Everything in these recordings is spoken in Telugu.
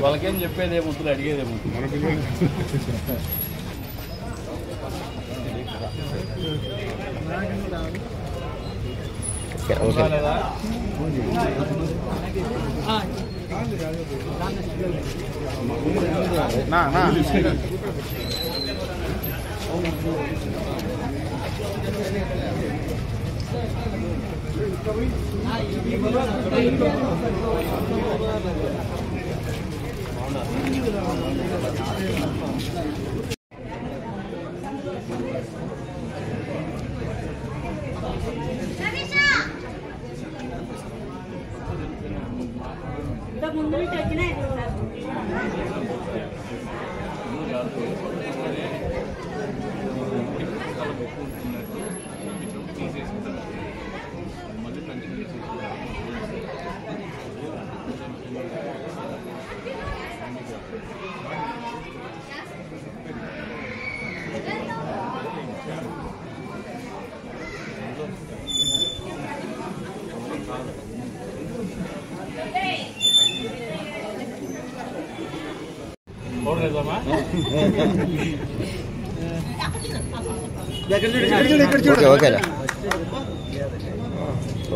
వాళ్ళకేం చెప్పేదేముంటుంది, అడిగేదేముంటుంది. మన పిల్లలు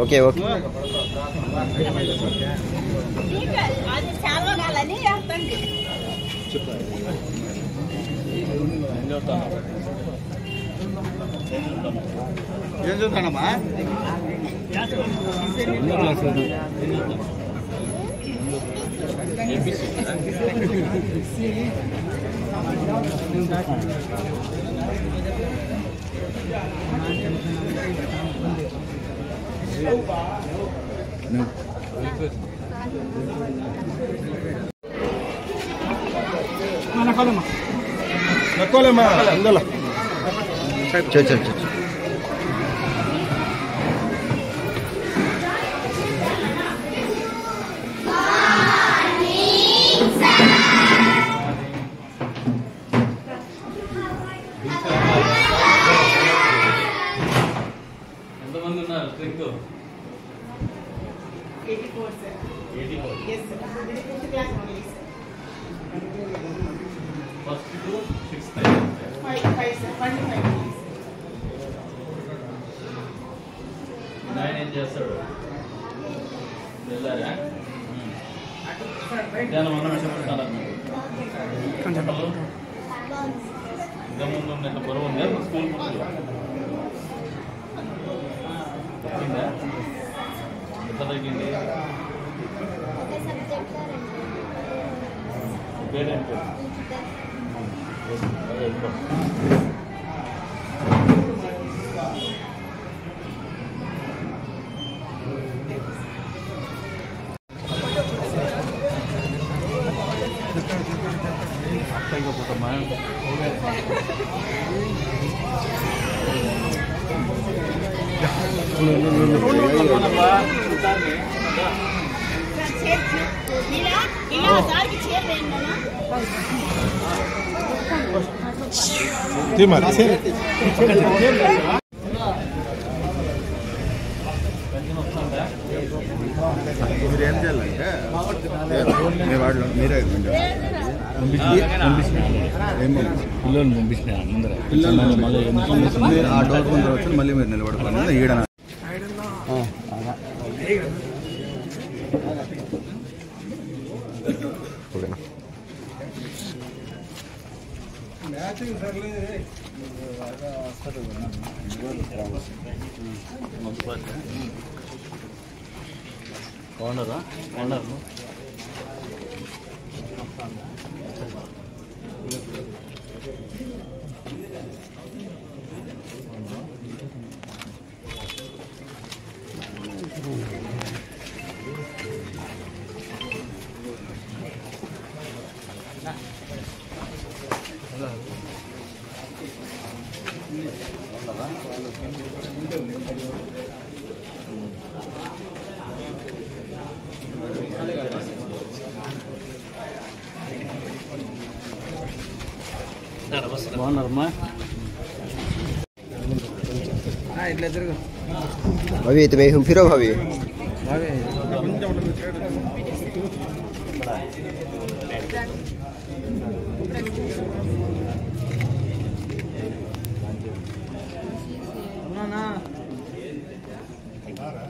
ఓకే ఓకే ఏం చూస్తానమ్మా? ఎంతమంది ఉన్నారు? 84 sir. 84. Yes sir. 5th class only sir. First to 6th. 5 sir. 25 please. 9 ఏం చేస్తాడు? వెళ్ళారా? దాని మనం చెప్తాను ఇంతకుముందు ఉన్నంత బరువు ఉంది స్కూల్ బుక్లో తగ్గిందా? ఎంత తగ్గింది? పేరేంటి? పోతామా? మీరేం చేయాలంటే మీ వాడిలో మీరే పిల్లల్ని పంపించిన ముందర ఆ డోర్ ముందర వచ్చి మళ్ళీ మీరు నిలబడుకోండి ఈడ ఓకేనా బాగున్నారా? బాగున్నారు. బాగున్నారమ్మా? भाभी तुम्हें हम फिरो भाभी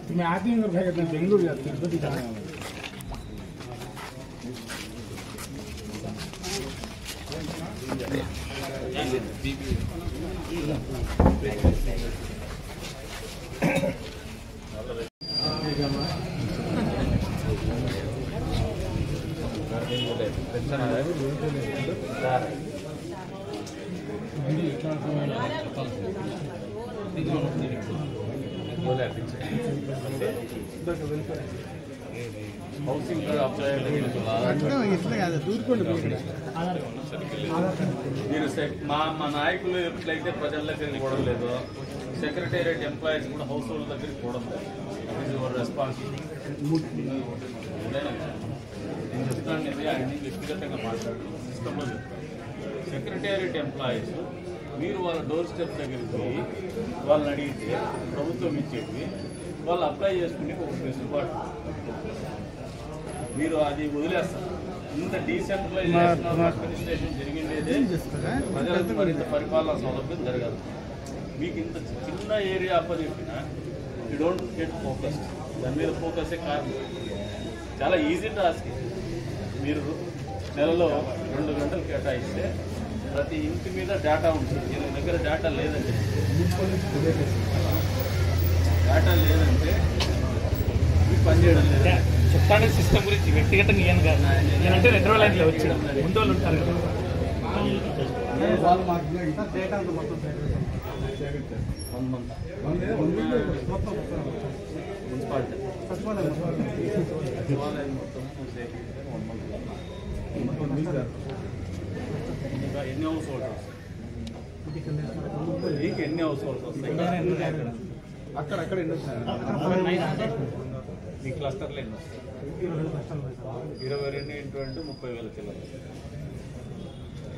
तुम्हें आती हूँ बेंगलुरु या तिरुपति जाना है హౌసింగ్ మీరు మా నాయకులు ఎట్లయితే ప్రజల దగ్గరికి పోవడం లేదు, సెక్రటేరియట్ ఎంప్లాయీస్ కూడా హౌస్ హోల్డ్ దగ్గరికి పోవడం లేదు. It is your responsibility. నేను చెప్తాను, ఇది ఆయన వ్యక్తిగతంగా మాట్లాడుతూ సిస్టంలో చెప్తాను. సెక్రటేరియట్ ఎంప్లాయీస్ మీరు వాళ్ళ డోర్ స్టెప్ దగ్గరికి పోయి వాళ్ళని అడిగితే ప్రభుత్వం ఇచ్చేవి వాళ్ళు అప్లై చేసుకుని ఒక వెసులుబాటు. మీరు అది వదిలేస్తారు. ఇంత డీసెంట్రలైజేషన్ అడ్మినిస్ట్రేషన్ జరిగిందేదే ప్రజలకు మరింత పరిపాలనా సౌలభ్యం జరగదు. మీకు ఇంత చిన్న ఏరియా అప్పచెప్పినా యూ డోంట్ గెట్ ఫోకస్. దాని మీద ఫోకసే కారణం. చాలా ఈజీ టాస్క్. మీరు నెలలో 2 గంటలు కేటాయిస్తే ప్రతి ఇంటి మీద డేటా ఉంటుంది. నేను దగ్గర డేటా లేదంటే మీకు పనిచేయడం లేదా? చెప్తానే సిస్టమ్ గురించి వ్యక్తిగతంగా ఏం కాదు. నేనంటే 2 రోజులు అయితే వచ్చాను. ముందు వాళ్ళు ఉంటారు కదా. ఎన్ని హౌస్ హోల్డ్స్ మీకు ఎన్ని హౌస్ హోల్డ్స్ వస్తాయి? అక్కడ మీ క్లస్టర్లు ఎన్ని వస్తాయి? 22 ఇంటూ 30,000 చిల్లర.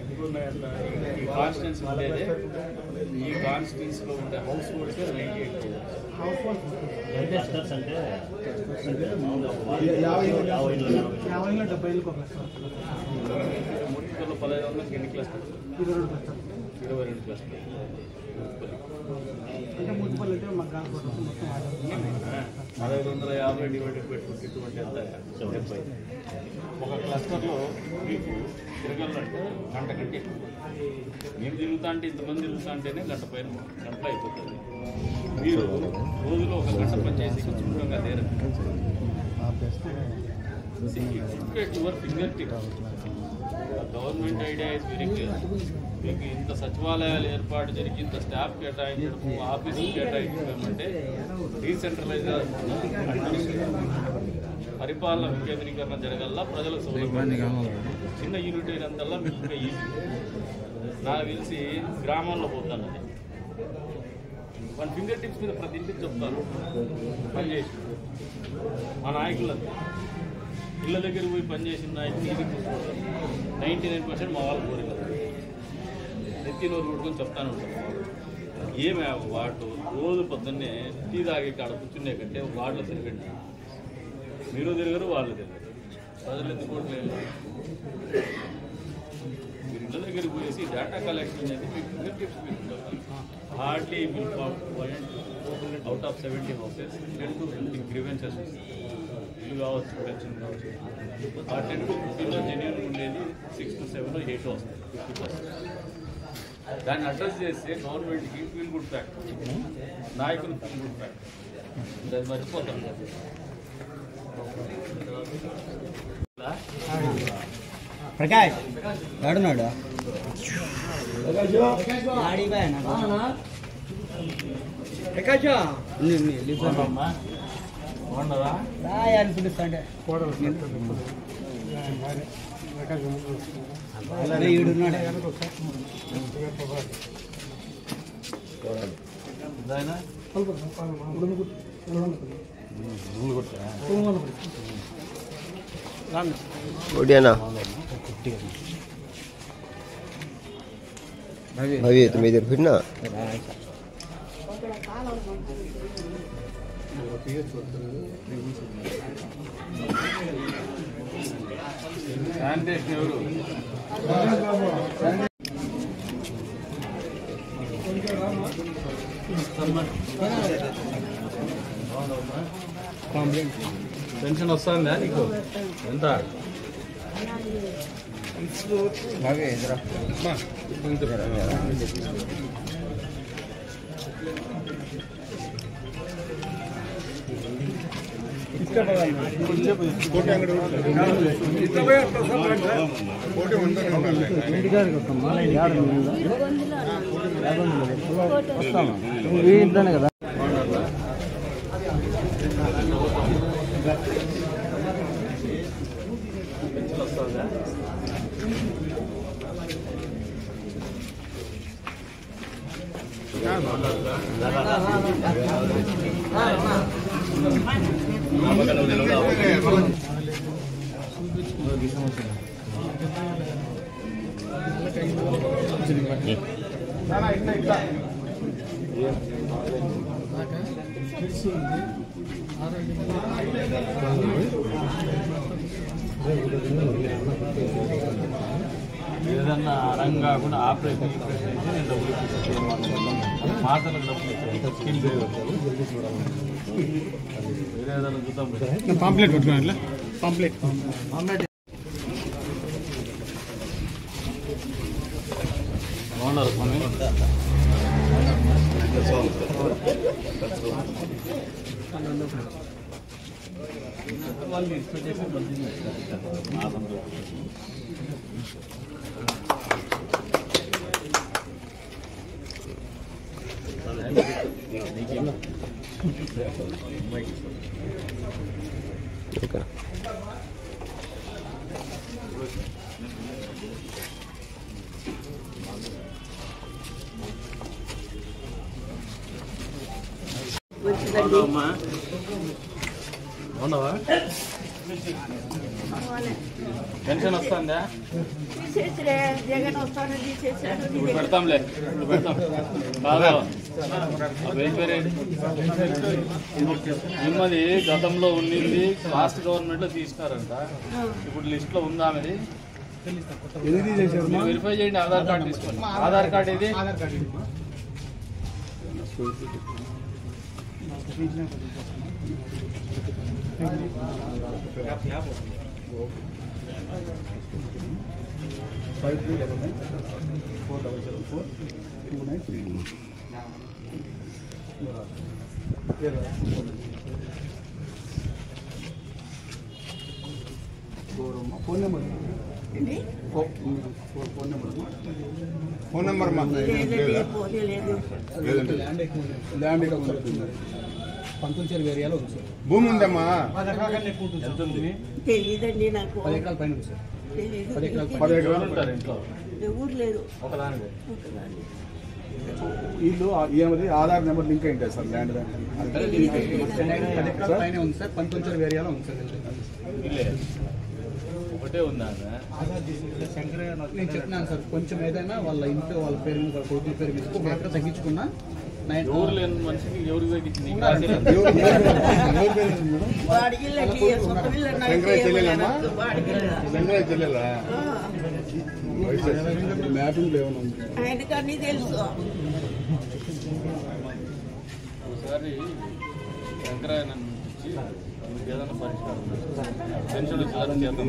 ఈ కాన్స్టిట్యూన్సీ ఉండేదే, ఈ కాన్స్టిట్యూన్సీలో ఉండే హౌస్ హోల్డ్స్ 98 హౌస్ హోల్డ్ అంటే 50 70 మున్సిపల్లో 1500 ఎన్ని క్లస్టర్? 22 క్లస్టర్. అంటే మున్సిపల్ అయితే మాకు 1550 డివైడెడ్ బై 22 ఎంత? 70. ఒక క్లస్టర్లో మీకు తిరగాలంటే గంట కంటే ఎక్కువ. మేము తిరుగుతా అంటే ఇంతమంది తిరుగుతా అంటేనే గంట అయిపోతుంది. మీరు రోజులో 1 గంట పనిచేసి సుఖంగా లేరు. Your finger tip. Government idea is very clear. మీకు ఇంత సచివాలయాలు ఏర్పాటు జరిగి ఇంత స్టాఫ్ కేటాయించడం, ఆఫీసులు కేటాయించడం అంటే డీసెంట్రలైజ్ పరిపాలన వికేంద్రీకరణ జరగల్లా. ప్రజలకు సౌలభ్యం. చిన్న యూనిట్ అయినంతల్లా మీకు ఇంకా ఈజీ. నాకు తెలిసి గ్రామాల్లో పోతాను, అది 1 ఫింగర్ టిప్స్ మీద ప్రతి ఇంటికి చెప్తాను పనిచేసి. మా నాయకులంతా ఇళ్ళ దగ్గర పోయి పనిచేసిన నాయకులు ఇది 99% మా వాళ్ళు కోరిక నెత్తినోరు కొట్టుకొని చెప్తాను ఉంటాను. ఏమే వాడు రోజు పొద్దున్నే టీ తాగే కాడ కూర్చునే కంటే వాటిలో తిరగండి. మీరు తిరగరు, వాళ్ళు తిరగరు. ప్రజలు ఎందుకు కోట్లేదు? మీరు ఇళ్ళ దగ్గరికి పోయేసి డేటా కలెక్షన్ అనేది మీకు ఫింగర్ టిప్స్ మీకు hardly out of 70 houses 10 to 15 grievances వస్తాయి. ఇల్లు కావచ్చు, పెన్షన్ కావచ్చు. ఆ 10 to 15లో జెన్యూన్ ఉండేది 6 to 7 or 8 వస్తాయి. 50%. దాన్ని అడ్రస్ చేస్తే గవర్నమెంట్కి ఫీల్ గుడ్ ఫ్యాక్ట్, నాయకులు ఫీల్ గుడ్ ఫ్యాక్ట్, అది మర్చిపోతాం. ప్రకాష్ ఆడున్నాడు బాగుండదా? పిలుస్తాంటే ఓడియానా भाभी तुम इधर फिर ना శానిటేషన్ ఎవరు? పెన్షన్ వస్తుందా నీకు? ఎంత? भाभी इधर ఇంట్లోనే కదా ఏదన్నా అరంగా కూడా ఆపరేషన్ చేసి నేను డబ్బులు మాటలకు డబ్బులు స్కిల్ వేరే ఏదైనా చూద్దాం. పాంప్లెట్ కొట్టుకున్నా పాంప్లెట్ బాగున్నారు స్వామి. వాళ్ళు ఎక్స్పెక్ట్ చేసి ఇక్కడ అవునవా? పెన్షన్ వస్తుందా? ఇప్పుడు పెడతాంలే, ఇప్పుడు పెడతాం. కాదా మిమ్మది గతంలో ఉండింది, లాస్ట్ గవర్నమెంట్ లో తీసుకున్నారంట. ఇప్పుడు లిస్ట్ లో ఉందా ఆమెది? వెరిఫై చేయండి. ఆధార్ కార్డు తీసుకోండి. ఆధార్ కార్డు ఇది ఫోన్ నెంబర్ ల్యాండ్ పంతులచేరు ఏరియాలో ఉంది సార్. భూమి ఉందమ్మా? తెలియదండి నాకు. 10 ఎకరాల పైన ఉంది సార్. తెలీదు. 10 ఎకరాలు ఉంటారు ఇంట్లో. ఎవరు లేరు. ఒకదానిదే వీళ్ళు ఏమది ఆధార్ నెంబర్ లింక్ అయింది సార్. ల్యాండ్ 10 ఎకరాల పైన ఉంది సార్. పంతులచేరు ఏరియాలో ఉంది సార్. ఒకటే ఉందా? నేను చెప్తున్నాను సార్, కొంచెం ఏదైనా వాళ్ళ ఇంట్లో వాళ్ళ పేరు మీద, వాళ్ళ కొడుకుల పేరు మీద ఒక ఎకరా తగ్గించుకున్నా ఎవరు లేని మనిషికి ఎవరికి తగ్గించింది? మ్యాపింగ్ ఏమైనా ఉంది? ఆయనకు అన్నీ తెలుసు. ఒకసారి శంకరాయన నుంచి మీకు ఏదైనా పరిష్కారం పెన్షన్ వచ్చేటట్టు చేద్దాం.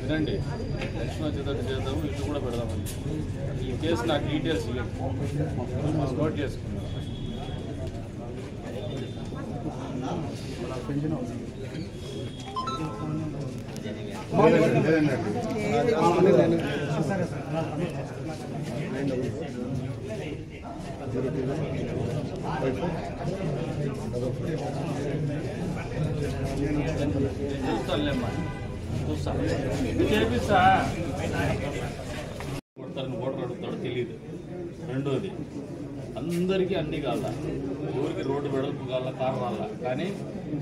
వినండి, పెన్షన్ వచ్చేటట్టు చేద్దాము, ఇల్లు కూడా పెడదామని. ఈ కేసు నాకు డీటెయిల్స్ ఇవ్వండి, నోట్ చేసుకున్నాను. పెన్షన్ అవుతుంది. చూస్తానులేమ్మా, చూస్తాను, చేపిస్తా. కొడతారని ఓటర్ అడుగుతాడో తెలియదు. రెండోది, అందరికీ అన్నీ కావాలా, ఎవరికి రోడ్డు వెడల్పు కావాలా, కారు రావాలా, కానీ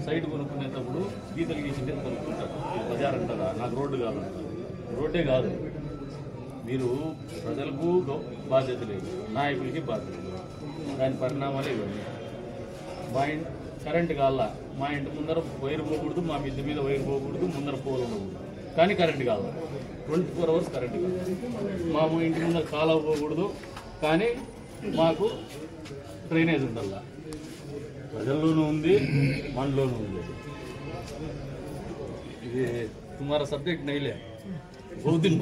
సైట్ కొనుక్కునేటప్పుడు గీతలు గీసింటే కొనుక్కుంటారు. బజార్ అంటారా, నాకు రోడ్డు కావాలంటారు. రోడ్డే కాదు, మీరు ప్రజలకు బాధ్యత లేదు, నాయకులకి బాధ్యత లేదు. దాని పరిణామాలే ఇవన్నీ. మా ఇంటి కరెంటు కావాలా, మా ఇంటి ముందర వైర్ పోకూడదు, మా మిద్ది మీద వైర్ పోకూడదు, ముందర పోలు ఉండకూడదు, కానీ కరెంటు కావాలి. 24 hours కరెంటు కావాలి. మా ఇంటి ముందర కాలువ పోకూడదు, కానీ మాకు డ్రైనేజ్ ఉండాలా. ప్రజల్లోనూ ఉంది, మనలోనూ ఉంది. ఇది తుమారా సబ్జెక్ట్ నైలే బహుదిన్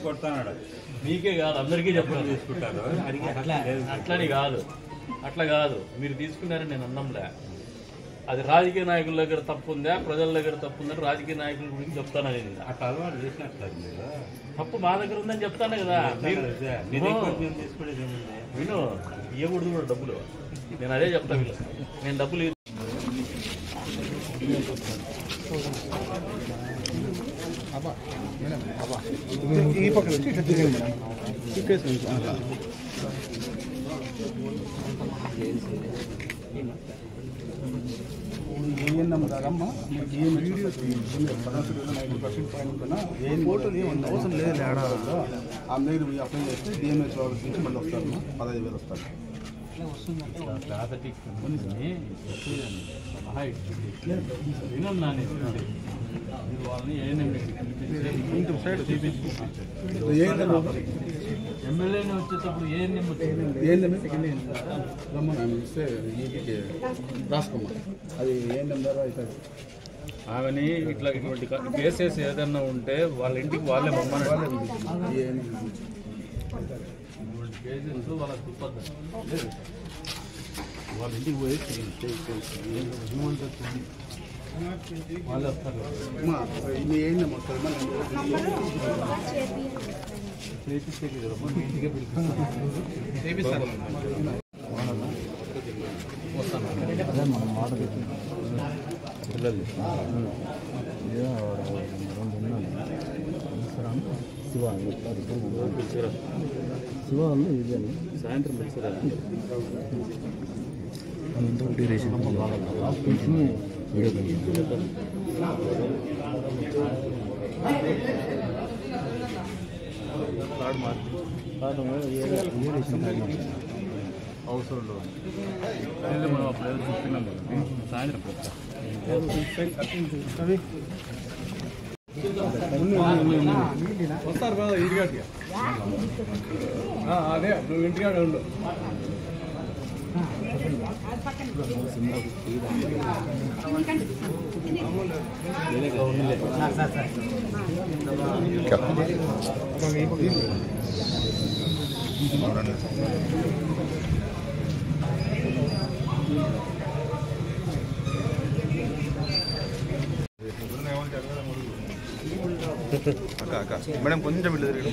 కొడతాడు. మీకే కాదు, అందరికీ చెప్పాలి. తీసుకుంటారు అట్లని కాదు, అట్లా కాదు. మీరు తీసుకున్నారని నేను అన్నంలే. అది రాజకీయ నాయకుల దగ్గర తప్పు ఉందా, ప్రజల దగ్గర తప్పు ఉందని రాజకీయ నాయకుల గురించి చెప్తాను. నేను అట్లా అలవాటు చేసినట్టు మీరు తప్పు మా దగ్గర ఉందని చెప్తాను కదా. తీసుకునేది విను, ఇవ్వకూడదు కూడా డబ్బులు. నేను అదే చెప్తా వీళ్ళు, నేను డబ్బులు ఈ పక్కన వచ్చి ఇట్లా తిరిగి మేడం కేసు ఏందమ్మ కాదమ్మా, మీకు ఏం వీడియోస్ 90% పైన ఉంటున్నా ఏం ఫోటోలు ఏమన్నా అవసరం లేదు. ఏడాదిలో ఆ మీరు అప్లై చేస్తే డిఎంహెచ్ ఆఫీస్ నుంచి మళ్ళీ వస్తారు, 15,000 వస్తారు. ఎమ్మెల్యేని వచ్చేటప్పుడు ఇస్తే ఈపీకి రాసుకోమ్మా, అది ఏంటం ద్వారా అవుతుంది. ఆమెని ఇట్లా ఇటువంటి కేసెస్ ఏదన్నా ఉంటే వాళ్ళ ఇంటికి వాళ్ళే మమ్మల్ని కేసెస్ వాళ్ళకి తిప్పద్దు. వాళ్ళ ఇంటికి పోయి వాళ్ళు వస్తారు. ఇది ఏంటమ్మా వస్తుంది చేపిస్తే కదమ్మా, మీ ఇంటికే పిలిపిస్తారు. వస్తాను శివ ఇదని సాయంత్రం పిలిచిరా. అవసరంలో మనం అప్పుడు ఏదో చూస్తున్నాం కదా, సాయంత్రం వస్తారు కదా ఇంటికాడికి. అదే నువ్వు ఇంటికాడ ఉండు. మేడం కొంచెం ఇల్లు తిరిగి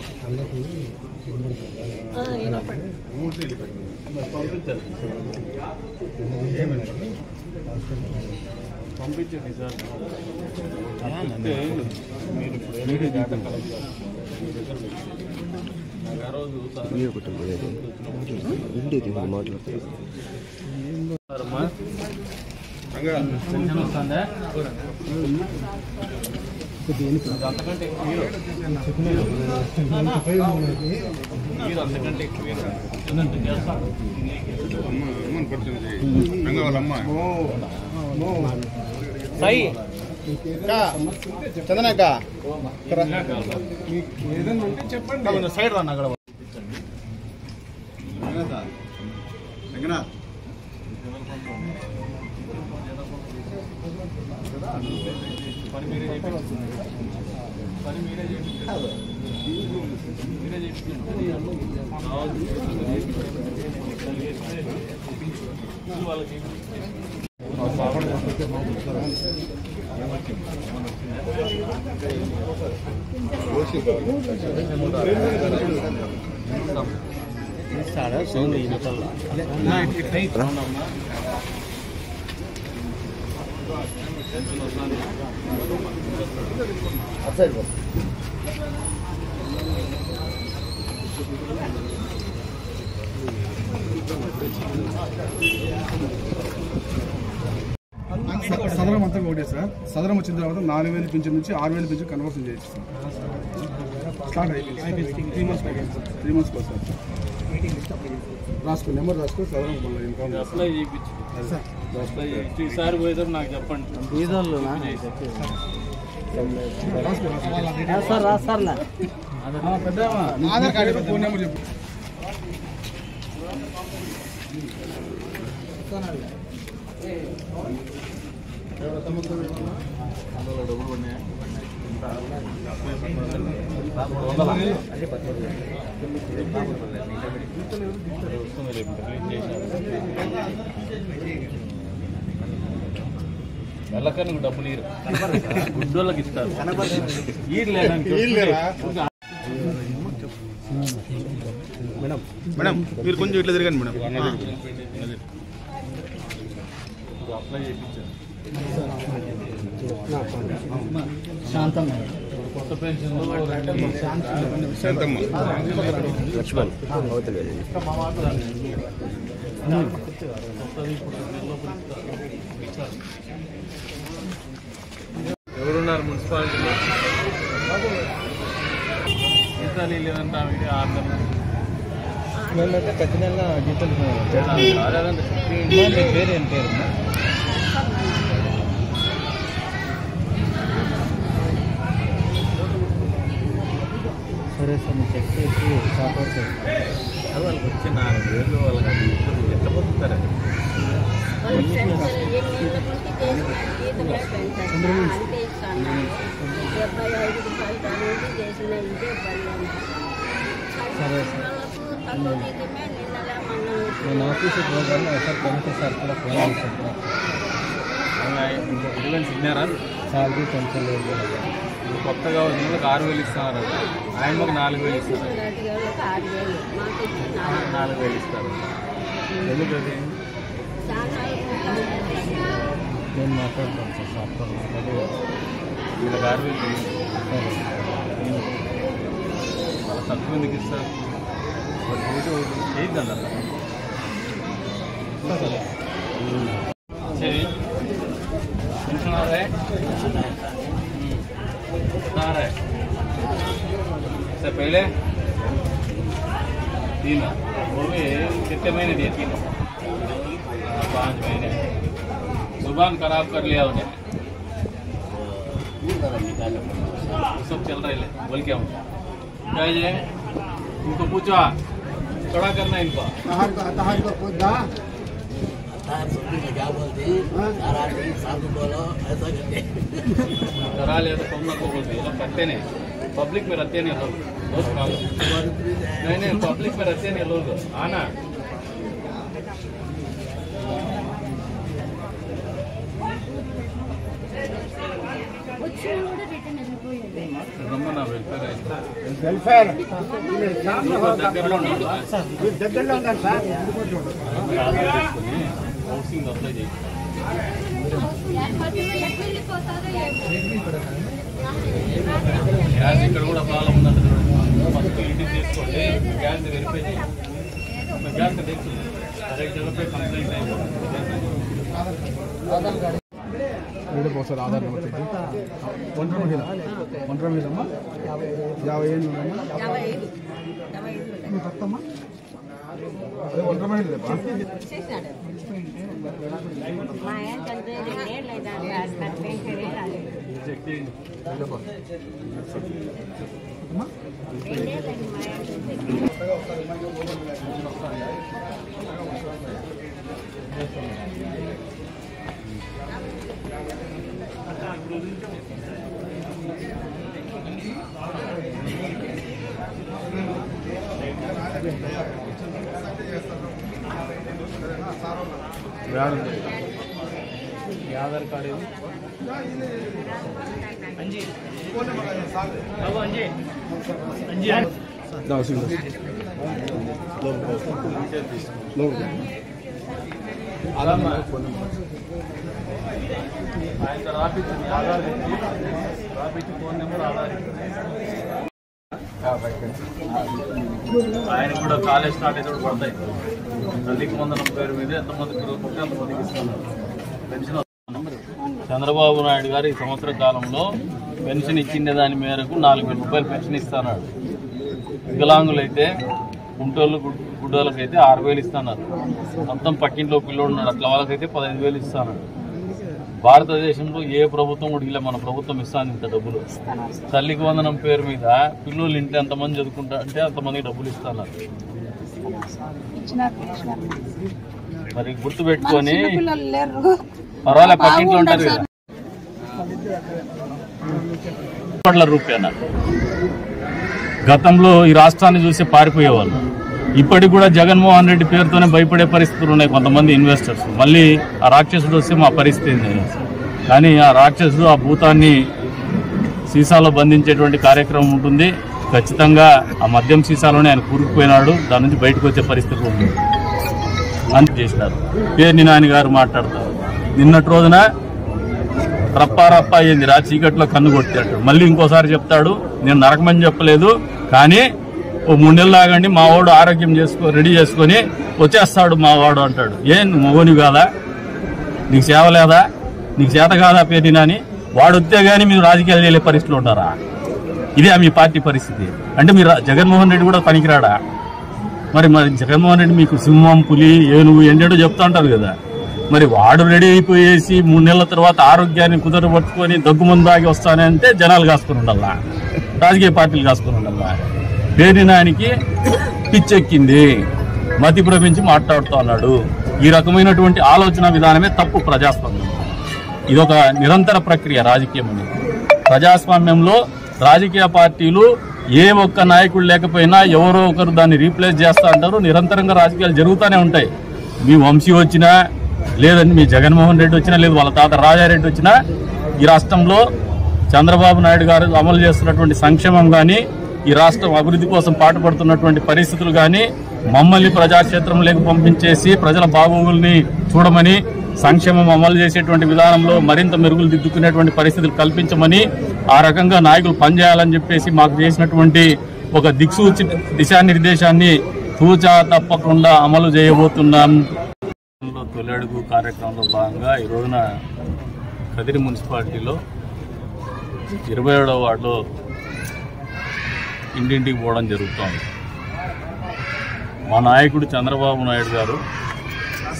పంపించండి సార్. మీరు ఆ రోజు పెన్షన్ వస్తుందా? అంతకంటే ఎక్కువ మీరు అంతకంటే ఎక్కువ చేస్తాను. చందనాక ఏదన్నా ఉంటే చెప్పండి, సైడ్ రాన్న అక్కడ. పని మీరే చేయించారు. వాళ్ళకి సదరం అంతా ఒకటే సార్. సదరం వచ్చిన తర్వాత 4,000 పింఛన్ నుంచి 6,000 పింఛన్ కన్వర్షన్ చేయొచ్చు సార్. స్టార్ట్ అయిపోయింది. 3 మంత్స్ కోసం రాసుకో, నెంబర్ రాసుకో. సదరం అప్లై చేయించు. అప్లై చేయించు. ఈసారి పోయేదారు నాకు చెప్పండి. పెద్ద ఆధార్ కార్డు ఫోన్ నెంబర్ చెప్పు. డబ్బులు పడినాయా? వెళ్ళకని డబ్బులు ఇరు, గుడ్డోళ్ళకి ఇస్తారు. మేడం మీరు కొంచెం ఇట్లా తిరగండి మేడం. అప్లై చేయించారు. కొత్త పెన్షన్లు శాంతమ్మ లక్ష్మణ్ అవతల ఎవరున్నారు మున్సిపాలిటీలో? జీతాలు లేదంటే ఆమె 6 నెలలు. మేమైతే ప్రతి నెల జీతాలు పేరు ఏం పేరు? సరే సార్ మీరు చెక్ చేసి సార్ట్అవుట్ చేస్తాను. అది వాళ్ళకి వచ్చే 4,000 వాళ్ళకి అది ఎట్లా పొందుతారండి? సరే సార్ నేను ఆఫీస్కి పోగానే ఒకసారి కమిటీ సార్ కూడా ఫోన్ చేశాను. అడ్వాన్స్ ఇచ్చినారా? శాలరీ కొంచెం లేదు. కొత్తగా వచ్చిన వాళ్ళకి 6,000 ఇస్తున్నారు. ఆయన మాకు 4,000 ఇస్తారు. 4,000 ఇస్తారు. ఎందుకంటే నేను మాట్లాడతాను సార్ షాప్తో మాట్లాడి వీళ్ళకి 6,000 వాళ్ళ తక్కువ ఎందుకు ఇస్తారు? చేయొద్దండి అలా. సరే सर पहले तीन वो भी कितने महीने दिए? 3 5 महीने। जुबान खराब कर लिया उन्हें, सब चल रहे ले बोल क्या है? उनको पूछो, खड़ा करना इनको। करा लिया तो कौन को बोलते हैं? करते नहीं, पब्लिक में रहते नहीं लोग। नहीं पब्लिक में रहते नहीं लोग। आना వెల్ఫేర్ దగ్గరలో ఉండాలి సార్. హౌసింగ్ అప్లై చేయండి. గ్యాస్ ఇక్కడ కూడా ప్రాబ్లం ఉందంటే ఫస్ట్ ఇంటికి తీసుకోండి, గ్యాస్ వెరిఫై చేయండి. గ్యాస్ తెచ్చింది కరెక్ట్ జగపై కంప్లైంట్ అయిపోయింది. సార్ ఆధార్ నెంబర్ చెప్పి. ఒంటరి మహిళ అమ్మా 50 ఏళ్ళు ఉన్నాయమ్మా. నువ్వు తప్పమ్మా అదే ఒంటరి మహిళ చెక్ చేయండి. ఆధార్ కార్డు ఇది అంజీ బాబు అంజీ ఆయన రాపించింది ఆధార్ రాపించి ఫోన్ నెంబర్ ఆధార్ ఆయన కూడా కాలేజ్ స్టార్ట్ అయితే కూడా పడతాయి. తల్లికి వందనం పేరు మీద ఎంతమందికి రూపాయలు అంతమందికి ఇస్తున్నారు పెన్షన్. చంద్రబాబు నాయుడు గారు ఈ సంవత్సర కాలంలో పెన్షన్ ఇచ్చిండే దాని మేరకు 4,000 రూపాయలు పెన్షన్ ఇస్తున్నారు. వికలాంగులైతే గుంటోళ్ళు గుడ్డోళ్ళకైతే 6,000 ఇస్తున్నారు. మొత్తం పక్కింట్లో పిల్లోడు ఉన్నాడు అట్లా వాళ్ళకైతే 15,000 ఇస్తున్నారు. భారతదేశంలో ఏ ప్రభుత్వం కూడా ఇలా మన ప్రభుత్వం ఇస్తాను ఇంత డబ్బులు. తల్లికి వందనం పేరు మీద పిల్లలు ఇంటి ఎంతమంది చదువుకుంటా అంటే అంతమందికి డబ్బులు ఇస్తున్నారు. మరి గుర్తు పెట్టుకొని పర్వాలే పక్కింట్లో ఉంటారు కదా. రూపాయన గతంలో ఈ రాష్ట్రాన్ని చూసి పారిపోయేవాళ్ళు. ఇప్పటికి కూడా జగన్మోహన్ రెడ్డి పేరుతోనే భయపడే పరిస్థితులు ఉన్నాయి కొంతమంది ఇన్వెస్టర్స్. మళ్ళీ ఆ రాక్షసుడు వస్తే మా పరిస్థితి ఏంది. కానీ ఆ రాక్షసుడు ఆ భూతాన్ని సీసాలో బంధించేటువంటి కార్యక్రమం ఉంటుంది. ఖచ్చితంగా ఆ మద్యం సీసాలోనే ఆయన కూరుకుపోయినాడు. దాని నుంచి బయటకు వచ్చే పరిస్థితి ఉంది. అంతే చేసినారు. పేర్ని నాని గారు మాట్లాడతారు. నిన్నటి రోజున రప్పారప్ప అయ్యింది చీకట్లో కన్ను కొట్టాడు. మళ్ళీ ఇంకోసారి చెప్తాడు నేను నరకమని చెప్పలేదు, కానీ ఓ 3 నెలలు ఆగండి మా వాడు ఆరోగ్యం రెడీ చేసుకొని వచ్చేస్తాడు మా వాడు అంటాడు. నువ్వు మగోని కాదా? నీకు సేవ లేదా? నీకు చేత కాదా పేర్ని నాని? వాడు వస్తే గానీ మీరు రాజకీయాలు చేయలే పరిస్థితులు ఉంటారా? ఇదే మీ పార్టీ పరిస్థితి. అంటే మీరు జగన్మోహన్ రెడ్డి కూడా పనికిరాడా? మరి జగన్మోహన్ రెడ్డి మీకు సింహం పులి ఏనుగు ఏంటో చెప్తా ఉంటారు కదా. మరి వాడు రెడీ అయిపోయేసి 3 నెలల తర్వాత ఆరోగ్యాన్ని కుదరబట్టుకొని దగ్గుమందు దాగి వస్తానంటే జనాలు కాసుకుని ఉండాలా, రాజకీయ పార్టీలు కాసుకుని ఉండాలా. పేర్ని నానికి పిచ్చెక్కింది, మతి భ్రమించి మాట్లాడుతూ ఉన్నాడు. ఈ రకమైనటువంటి ఆలోచన విధానమే తప్పు. ప్రజాస్వామ్యం ఇదొక నిరంతర ప్రక్రియ. రాజకీయం అనేది ప్రజాస్వామ్యంలో రాజకీయ పార్టీలు ఏ ఒక్క నాయకుడు లేకపోయినా ఎవరో ఒకరు దాన్ని రీప్లేస్ చేస్తూ అంటారు. నిరంతరంగా రాజకీయాలు జరుగుతూనే ఉంటాయి. మీ వంశీ వచ్చినా లేదండి మీ జగన్మోహన్ రెడ్డి వచ్చినా లేదు వాళ్ళ తాత రాజారెడ్డి వచ్చినా ఈ రాష్ట్రంలో చంద్రబాబు నాయుడు గారు అమలు చేస్తున్నటువంటి సంక్షేమం కానీ ఈ రాష్ట్రం అభివృద్ధి కోసం పాటుపడుతున్నటువంటి పరిస్థితులు కానీ మమ్మల్ని ప్రజాక్షేత్రంలోకి పంపించేసి ప్రజల బాగోగుల్ని చూడమని సంక్షేమం అమలు చేసేటువంటి విధానంలో మరింత మెరుగులు దిద్దుకునేటువంటి పరిస్థితులు కల్పించమని ఆ రకంగా నాయకులు పనిచేయాలని చెప్పేసి మాకు చేసినటువంటి ఒక దిక్సూచి దిశానిర్దేశాన్ని తూచా తప్పకుండా అమలు చేయబోతున్నాం. తొలి అడుగు కార్యక్రమంలో భాగంగా ఈ రోజున కదిరి మున్సిపాలిటీలో 27వ వార్డులో ఇంటింటికి పోవడం జరుగుతోంది. మా నాయకుడు చంద్రబాబు నాయుడు గారు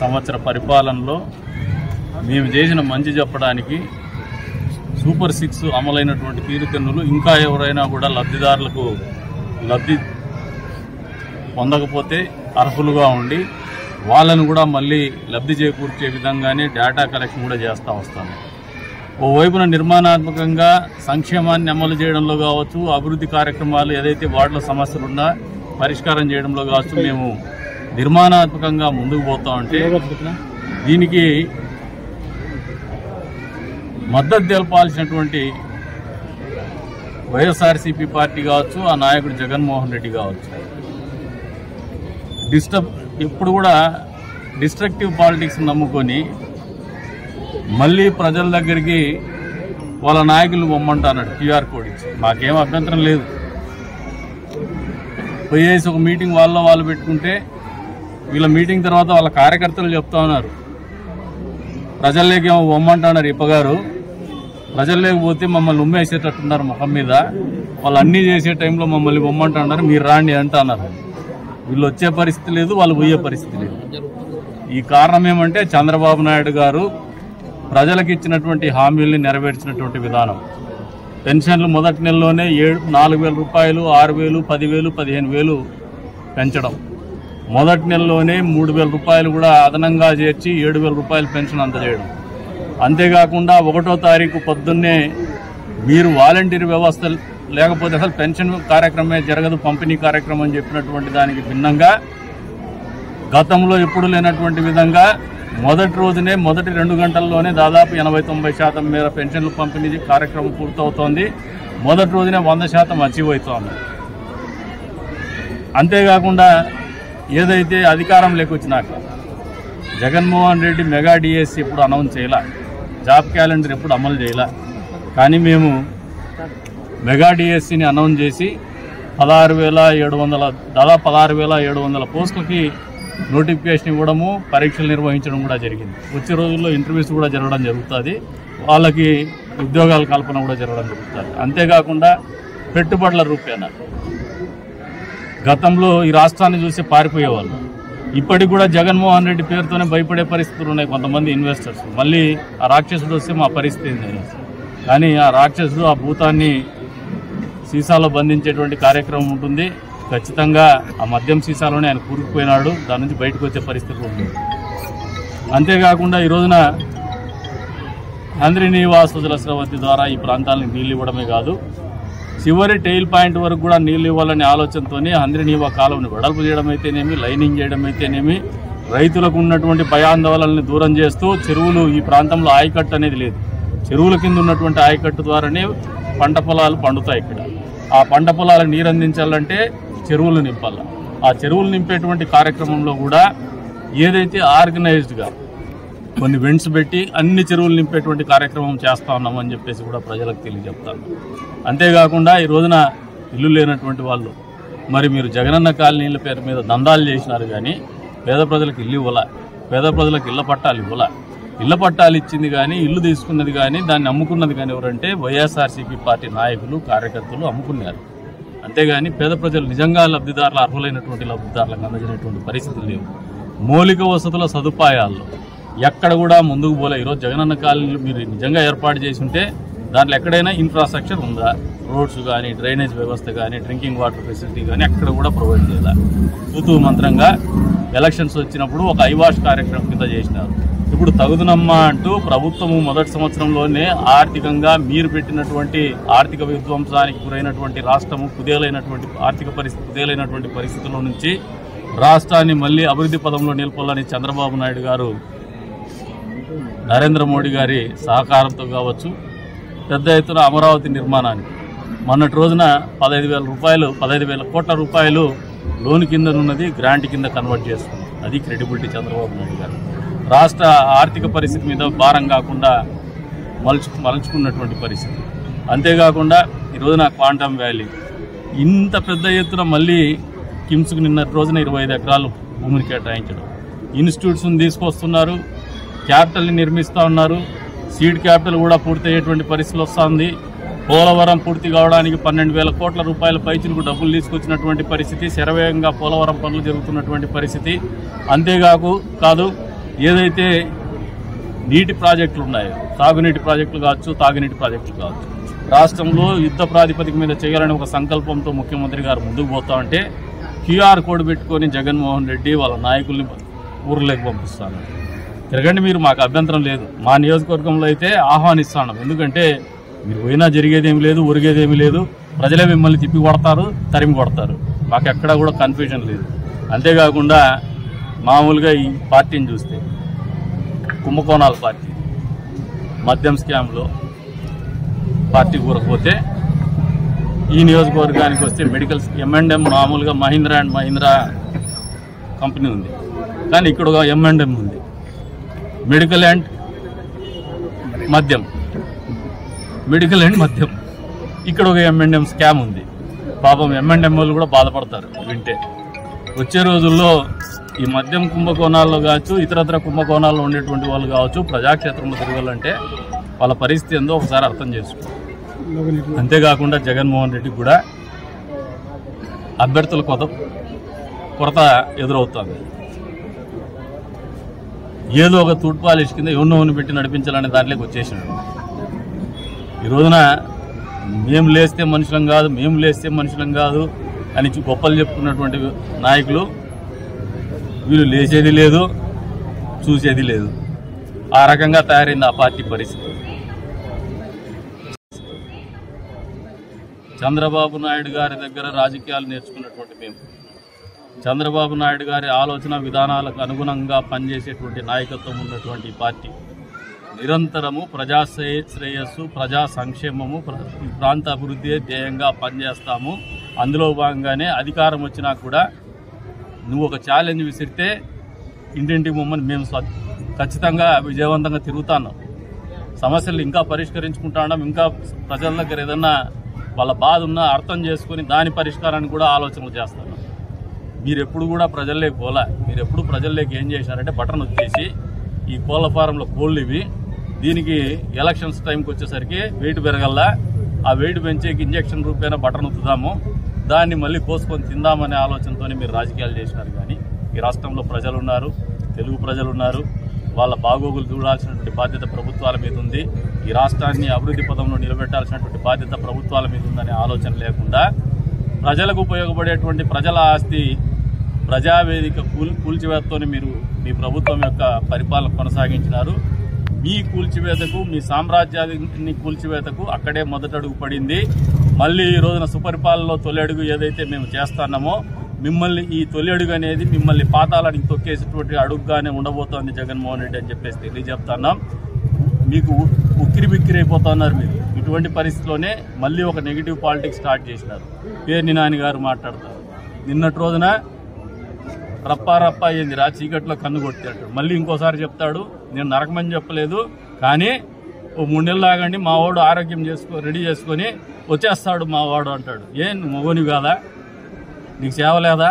సంవత్సర పరిపాలనలో మేము చేసిన మంచి చెప్పడానికి సూపర్ 6 అమలైనటువంటి తీరుతెన్నులు ఇంకా ఎవరైనా కూడా లబ్ధిదారులకు లబ్ధి పొందకపోతే అర్హులుగా ఉండి వాళ్ళను కూడా మళ్ళీ లబ్ధి చేకూర్చే విధంగానే డేటా కలెక్షన్ కూడా చేస్తూ వస్తాము. ఓవైపున నిర్మాణాత్మకంగా సంక్షేమాన్ని అమలు చేయడంలో కావచ్చు, అభివృద్ధి కార్యక్రమాలు ఏదైతే వార్డులో సమస్యలున్నా పరిష్కారం చేయడంలో కావచ్చు మేము నిర్మాణాత్మకంగా ముందుకు పోతా ఉంటే దీనికి మద్దతు తెలపాల్సినటువంటి వైఎస్ఆర్సీపీ పార్టీ కావచ్చు, ఆ నాయకుడు జగన్మోహన్ రెడ్డి కావచ్చు ఇప్పుడు కూడా డిస్ట్రక్టివ్ పాలిటిక్స్ నమ్ముకొని మళ్ళీ ప్రజల దగ్గరికి వాళ్ళ నాయకులు పొమ్మంటున్నాడు క్యూఆర్ కోడ్ ఇచ్చి. మాకేం అభ్యంతరం లేదు. పోయేసి ఒక మీటింగ్ వాళ్ళు పెట్టుకుంటే వీళ్ళ మీటింగ్ తర్వాత వాళ్ళ కార్యకర్తలు చెప్తా ఉన్నారు ప్రజల్లోకి ఏమో పొమ్మంటున్నారు ఇప్పగారు, ప్రజల్లోకి పోతే మమ్మల్ని ఉమ్మేసేటట్టున్నారు ముఖం మీద, వాళ్ళు అన్నీ చేసే టైంలో మమ్మల్ని పొమ్మంటున్నారు మీరు రాండి అంటున్నారు. వీళ్ళు వచ్చే పరిస్థితి లేదు, వాళ్ళు పోయే పరిస్థితి లేదు. ఈ కారణం ఏమంటే చంద్రబాబు నాయుడు గారు ప్రజలకు ఇచ్చినటువంటి హామీల్ని నెరవేర్చినటువంటి విధానం. పెన్షన్లు మొదటి నెలలోనే 4,000 రూపాయలు, 6,000, 10,000, 15,000 పెంచడం, మొదటి నెలలోనే 3,000 రూపాయలు కూడా అదనంగా చేర్చి 7,000 రూపాయలు పెన్షన్ అందజేయడం, అంతేకాకుండా 1వ తారీఖు పొద్దున్నే మీరు వాలంటీర్ వ్యవస్థ లేకపోతే అసలు పెన్షన్ కార్యక్రమమే జరగదు, పంపిణీ కార్యక్రమం అని చెప్పినటువంటి దానికి భిన్నంగా గతంలో ఎప్పుడు లేనటువంటి విధంగా మొదటి రోజునే మొదటి 2 గంటల్లోనే దాదాపు 80-90% మేర పెన్షన్లు పంపిణీ కార్యక్రమం పూర్తవుతోంది. మొదటి రోజునే 100% అచీవ్ అవుతోంది. అంతేకాకుండా ఏదైతే అధికారంలోకి వచ్చినాక జగన్మోహన్ రెడ్డి మెగా డిఎస్సి ఎప్పుడు అనౌన్స్ చేయలే, జాబ్ క్యాలెండర్ ఎప్పుడు అమలు చేయలే. కానీ మేము మెగా డిఎస్సిని అనౌన్స్ చేసి 16,700 దాదాపు 16,700 పోస్టులకి నోటిఫికేషన్ ఇవ్వడము, పరీక్షలు నిర్వహించడం కూడా జరిగింది. వచ్చే రోజుల్లో ఇంటర్వ్యూస్ కూడా జరగడం జరుగుతుంది, వాళ్ళకి ఉద్యోగాల కల్పన కూడా జరగడం జరుగుతుంది. అంతేకాకుండా పెట్టుబడుల రూపేణా గతంలో ఈ రాష్ట్రాన్ని చూసి పారిపోయేవాళ్ళు, ఇప్పటికి కూడా జగన్మోహన్ రెడ్డి పేరుతోనే భయపడే పరిస్థితులు ఉన్నాయి కొంతమంది ఇన్వెస్టర్స్. మళ్ళీ ఆ రాక్షసుడు వస్తే మా పరిస్థితి ఏంది? కానీ ఆ రాక్షసుడు ఆ భూతాన్ని సీసాలో బంధించేటువంటి కార్యక్రమం ఉంటుంది. ఖచ్చితంగా ఆ మద్యం సీసాలోనే ఆయన కూరుకుపోయినాడు, దాని నుంచి బయటకు వచ్చే పరిస్థితి ఉంటుంది. అంతేకాకుండా ఈ రోజున హంద్రీనీవా సుజల స్రవంతి ద్వారా ఈ ప్రాంతాలకు నీళ్లు ఇవ్వడమే కాదు, చివరి టెయిల్ పాయింట్ వరకు కూడా నీళ్లు ఇవ్వాలనే ఆలోచనతోనే హంద్రీనీవా కాలువని వెడల్పు చేయడం అయితేనేమి, లైనింగ్ చేయడం అయితేనేమి, రైతులకు ఉన్నటువంటి భయాందోళనల్ని దూరం చేస్తూ చెరువులు ఈ ప్రాంతంలో ఆయకట్టు అనేది లేదు, చెరువుల కింద ఉన్నటువంటి ఆయకట్టు ద్వారానే పంట పొలాలు పండుతాయి. ఇక్కడ ఆ పంట పొలాలకు నీరు అందించాలంటే చెరువులు నింపాలి. ఆ చెరువులు నింపేటువంటి కార్యక్రమంలో కూడా ఏదైతే ఆర్గనైజ్డ్గా కొన్ని వెంట్స్ పెట్టి అన్ని చెరువులు నింపేటువంటి కార్యక్రమం చేస్తా ఉన్నామని చెప్పేసి కూడా ప్రజలకు తెలియజెప్తాను. అంతేకాకుండా ఈ రోజున ఇల్లు లేనటువంటి వాళ్ళు మరి మీరు జగనన్న కాలనీల పేరు మీద దందాలు చేసినారు, కానీ పేద ప్రజలకు ఇల్లు ఇవ్వాల, పేద ప్రజలకు ఇళ్ల పట్టాలు ఇవ్వాల. ఇళ్ల పట్టాలు ఇచ్చింది కానీ ఇల్లు తీసుకున్నది కానీ దాన్ని అమ్ముకున్నది కానీ ఎవరంటే వైఎస్ఆర్సీపీ పార్టీ నాయకులు, కార్యకర్తలు అమ్ముకున్నారు. అంతేగాని పేద ప్రజలు నిజంగా లబ్ధిదారులు, అర్హులైనటువంటి లబ్ధిదారులకు అందజేయటువంటి పరిస్థితులు లేవు. మౌలిక వసతుల సదుపాయాల్లో ఎక్కడ కూడా ముందుకు పోలే. ఈరోజు జగనన్న కాలనీలు మీరు నిజంగా ఏర్పాటు చేసి ఉంటే దాంట్లో ఎక్కడైనా ఇన్ఫ్రాస్ట్రక్చర్ ఉందా? రోడ్స్ కానీ, డ్రైనేజ్ వ్యవస్థ కానీ, డ్రింకింగ్ వాటర్ ఫెసిలిటీ కానీ ఎక్కడ కూడా ప్రొవైడ్ చేయాలి. తూతూ మంత్రంగా ఎలక్షన్స్ వచ్చినప్పుడు ఒక ఐవాష్ కార్యక్రమం కింద చేసినారు. ఇప్పుడు తగుదునమ్మా అంటూ ప్రభుత్వము మొదటి సంవత్సరంలోనే ఆర్థికంగా మీరు పెట్టినటువంటి ఆర్థిక విధ్వంసానికి గురైనటువంటి రాష్ట్రము కుదేలైనటువంటి ఆర్థిక పరిస్థితి కుదేలైనటువంటి పరిస్థితుల నుంచి రాష్ట్రాన్ని మళ్ళీ అభివృద్ధి పదంలో నిలపాలని చంద్రబాబు నాయుడు గారు, నరేంద్ర మోడీ గారి సహకారంతో కావచ్చు, పెద్ద ఎత్తున అమరావతి నిర్మాణానికి మొన్నటి రోజున 15,000 కోట్ల రూపాయలు లోన్ కింద ఉన్నది గ్రాంట్ కింద కన్వర్ట్ చేస్తుంది. అది క్రెడిబిలిటీ చంద్రబాబు నాయుడు గారు. రాష్ట్ర ఆర్థిక పరిస్థితి మీద భారం కాకుండా మలుచుకున్నటువంటి పరిస్థితి. అంతేకాకుండా ఈ రోజున క్వాంటమ్ వ్యాలీ ఇంత పెద్ద ఎత్తున మళ్ళీ కిమ్స్కు నిన్నటి రోజున 25 ఎకరాలు భూమిని కేటాయించడం, ఇన్స్టిట్యూట్స్ని తీసుకొస్తున్నారు, క్యాపిటల్ని నిర్మిస్తూ ఉన్నారు, సీడ్ క్యాపిటల్ కూడా పూర్తయ్యేటువంటి పరిస్థితులు వస్తుంది. పోలవరం పూర్తి కావడానికి 12,000 కోట్ల రూపాయల పైచులకు డబ్బులు తీసుకొచ్చినటువంటి పరిస్థితి, శరవేగంగా పోలవరం పనులు జరుగుతున్నటువంటి పరిస్థితి. అంతేకాదు ఏదైతే నీటి ప్రాజెక్టులు ఉన్నాయో, సాగునీటి ప్రాజెక్టులు కావచ్చు, తాగునీటి ప్రాజెక్టులు కావచ్చు, రాష్ట్రంలో యుద్ధ ప్రాతిపదిక మీద చేయాలని ఒక సంకల్పంతో ముఖ్యమంత్రి గారు ముందుకు పోతా ఉంటే క్యూఆర్ కోడ్ పెట్టుకొని జగన్మోహన్ రెడ్డి వాళ్ళ నాయకుల్ని ఊర్లోకి పంపిస్తాను. తిరగండి మీరు, మాకు అభ్యంతరం లేదు. మా నియోజకవర్గంలో అయితే ఆహ్వానిస్తాను. ఎందుకంటే మీరు పోయినా జరిగేదేమి లేదు, ఒరిగేదేమి లేదు. ప్రజలే మిమ్మల్ని తిప్పి కొడతారు, తరిమి కొడతారు. మాకు ఎక్కడా కూడా కన్ఫ్యూజన్ లేదు. అంతేకాకుండా మామూలుగా ఈ పార్టీని చూస్తే కుంభకోణాల పార్టీ, మద్యం స్కామ్లో పార్టీ కూరకపోతే ఈ నియోజకవర్గానికి వస్తే మెడికల్ M&M మామూలుగా మహీంద్రా అండ్ మహీంద్రా కంపెనీ ఉంది, కానీ ఇక్కడ ఒక M&M ఉంది, మెడికల్ అండ్ మద్యం, మెడికల్ అండ్ మద్యం. ఇక్కడ ఒక M&M స్కామ్ ఉంది. పాపం M&M వాళ్ళు కూడా బాధపడతారు వింటే. వచ్చే రోజుల్లో ఈ మద్యం కుంభకోణాల్లో కావచ్చు, ఇతరత్ర కుంభకోణాల్లో ఉండేటువంటి వాళ్ళు కావచ్చు, ప్రజాక్షేత్రంలో తిరగాలంటే వాళ్ళ పరిస్థితి ఏందో ఒకసారి అర్థం చేసుకో. అంతేకాకుండా జగన్మోహన్ రెడ్డి కూడా అభ్యర్థుల కొరత ఎదురవుతుంది. ఏదో ఒక తూట్పాలిష్ కింద ఎవరినోని పెట్టి నడిపించాలనే దాంట్లోకి వచ్చేసినాడు. ఈ రోజున మేము లేస్తే మనుషులం కాదు, మేము లేస్తే మనుషులం కాదు అని గొప్పలు చెప్పుకున్నటువంటి నాయకులు వీళ్ళు లేచేది లేదు, చూసేది లేదు. ఆ రకంగా తయారైంది ఆ పార్టీ పరిస్థితి. చంద్రబాబు నాయుడు గారి దగ్గర రాజకీయాలు నేర్చుకున్నటువంటి మేము, చంద్రబాబు నాయుడు గారి ఆలోచన విధానాలకు అనుగుణంగా పనిచేసేటువంటి నాయకత్వం ఉన్నటువంటి పార్టీ నిరంతరము ప్రజా శ్రేయస్సు, ప్రజా సంక్షేమము, ప్రాంత అభివృద్ధి ధ్యేయంగా పనిచేస్తాము. అందులో భాగంగానే అధికారం వచ్చినా కూడా నువ్వు ఒక ఛాలెంజ్ విసిరితే ఇంటింటి మమ్మల్ని మేము ఖచ్చితంగా విజయవంతంగా తిరుగుతున్నాం. సమస్యలు ఇంకా పరిష్కరించుకుంటున్నాం. ఇంకా ప్రజల దగ్గర ఏదన్నా వాళ్ళ బాధ ఉన్నా అర్థం చేసుకుని దాని పరిష్కారాన్ని కూడా ఆలోచనలు చేస్తున్నాం. మీరెప్పుడు కూడా ప్రజల్లోకి పోలా. మీరెప్పుడు ప్రజల్లోకి ఏం చేశారంటే బటన్ వచ్చేసి ఈ కోళ్ల ఫారంలో కోళ్ళు ఇవి, దీనికి ఎలక్షన్స్ టైంకి వచ్చేసరికి వెయిట్ పెరగల్లా, ఆ వెయిట్ పెంచేకి ఇంజక్షన్ రూపేణ బటన్ ఉత్తుదాము, దాన్ని మళ్ళీ కోసుకొని తిందామనే ఆలోచనతోనే మీరు రాజకీయాలు చేసినారు. కానీ ఈ రాష్ట్రంలో ప్రజలున్నారు, తెలుగు ప్రజలున్నారు, వాళ్ళ బాగోగులు చూడాల్సినటువంటి బాధ్యత ప్రభుత్వాల మీద ఉంది. ఈ రాష్ట్రాన్ని అభివృద్ధి పదంలో నిలబెట్టాల్సినటువంటి బాధ్యత ప్రభుత్వాల మీద ఉందనే ఆలోచన లేకుండా ప్రజలకు ఉపయోగపడేటువంటి ప్రజల ఆస్తి ప్రజావేదిక కూల్చివేతతోనే మీరు మీ ప్రభుత్వం యొక్క పరిపాలన కొనసాగించినారు. మీ కూల్చివేతకు, మీ సామ్రాజ్యాన్ని కూల్చివేతకు అక్కడే మొదటడుగు పడింది. మళ్ళీ ఈ రోజున సుపరిపాలనలో తొలి అడుగు ఏదైతే మేము చేస్తున్నామో మిమ్మల్ని ఈ తొలి అడుగు అనేది మిమ్మల్ని పాతాళానికి తొక్కేసేటువంటి అడుగుగానే ఉండబోతోంది జగన్మోహన్ రెడ్డి అని చెప్పేసి తెలియజెప్తున్నాం. మీకు ఉక్కిరి బిక్కిరి అయిపోతున్నారు మీరు. ఇటువంటి పరిస్థితిలోనే మళ్ళీ ఒక నెగిటివ్ పాలిటిక్స్ స్టార్ట్ చేసినారు. పేర్ని నాని గారు మాట్లాడతారు. నిన్నటి రోజున రప్పా అయ్యింది, చీకట్లో కన్ను కొట్టాడు. మళ్ళీ ఇంకోసారి చెప్తాడు, నేను నరకమని చెప్పలేదు, కానీ ఓ 3 నెలలు ఆగండి, మా వాడు ఆరోగ్యం రెడీ చేసుకొని వచ్చేస్తాడు మా వాడు అంటాడు. నువ్వు మగోని కాదా? నీకు సేవ లేదా?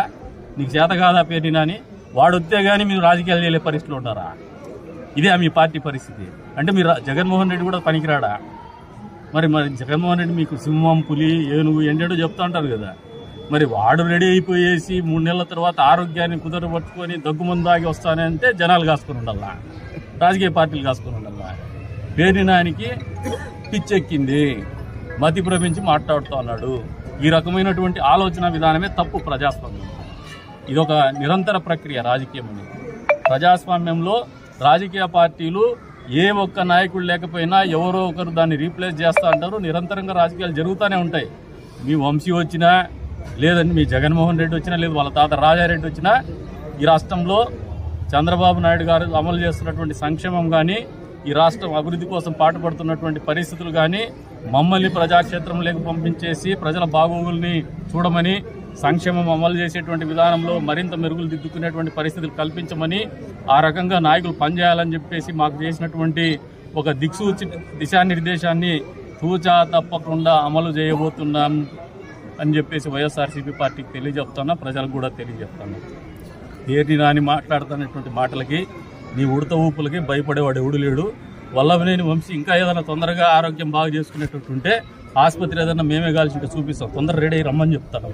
నీకు చేత కాదా? పేర్ని నాని వాడు వస్తే కానీ మీరు రాజకీయాలు చేయలే పరిస్థితులు ఉంటారా? ఇదే మీ పార్టీ పరిస్థితి. అంటే మీరు జగన్మోహన్ రెడ్డి కూడా పనికిరాడా? మరి జగన్మోహన్ రెడ్డి మీకు సింహం, పులి, ఏనుగు ఏంటంటో చెప్తా ఉంటారు కదా. మరి వాడు రెడీ అయిపోయేసి 3 నెలల తర్వాత ఆరోగ్యాన్ని కుదరబట్టుకొని దగ్గుమందు దాగి వస్తానంటే జనాలు కాసుకొని ఉండాలా, రాజకీయ పార్టీలు కాసుకొని ఉండాలా. పేర్ని నానికి పిచ్చెక్కింది, మతి భ్రమించి మాట్లాడుతూ ఉన్నాడు. ఈ రకమైనటువంటి ఆలోచన విధానమే తప్పు ప్రజాస్వామ్యం. ఇదొక నిరంతర ప్రక్రియ రాజకీయం అనేది. ప్రజాస్వామ్యంలో రాజకీయ పార్టీలు ఏ ఒక్క నాయకుడు లేకపోయినా ఎవరో ఒకరు దాన్ని రీప్లేస్ చేస్తూ ఉంటారు. నిరంతరంగా రాజకీయాలు జరుగుతూనే ఉంటాయి. మీ వంశీ వచ్చినా, లేదండి మీ జగన్మోహన్ రెడ్డి వచ్చినా, లేదు వాళ్ళ తాత రాజారెడ్డి వచ్చినా, ఈ రాష్ట్రంలో చంద్రబాబు నాయుడు గారు అమలు చేస్తున్నటువంటి సంక్షేమం కానీ, ఈ రాష్ట్రం అభివృద్ధి కోసం పాటుపడుతున్నటువంటి పరిస్థితులు కానీ, మమ్మల్ని ప్రజాక్షేత్రంలోకి పంపించేసి ప్రజల బాగోగుల్ని చూడమని, సంక్షేమం అమలు చేసేటువంటి విధానంలో మరింత మెరుగులు దిద్దుకునేటువంటి పరిస్థితులు కల్పించమని, ఆ రకంగా నాయకులు పనిచేయాలని చెప్పేసి మాకు చేసినటువంటి ఒక దిశానిర్దేశాన్ని తూచా తప్పకుండా అమలు చేయబోతున్నాం అని చెప్పేసి వైఎస్ఆర్సీపీ పార్టీకి తెలియజెప్తున్నా, ప్రజలకు కూడా తెలియజెప్తాను. పేర్ని నాని మాట్లాడుతున్నటువంటి మాటలకి, నీ ఉడత ఊపులకి భయపడేవాడు ఎవడు లేడు. వల్లభనేని వంశీ ఇంకా ఏదైనా తొందరగా ఆరోగ్యం బాగా చేసుకునేటట్టు ఉంటే ఆసుపత్రి ఏదైనా మేమే కాల్చి చూపిస్తాం, తొందర రెడీ అయ్యి రమ్మని చెప్తాను.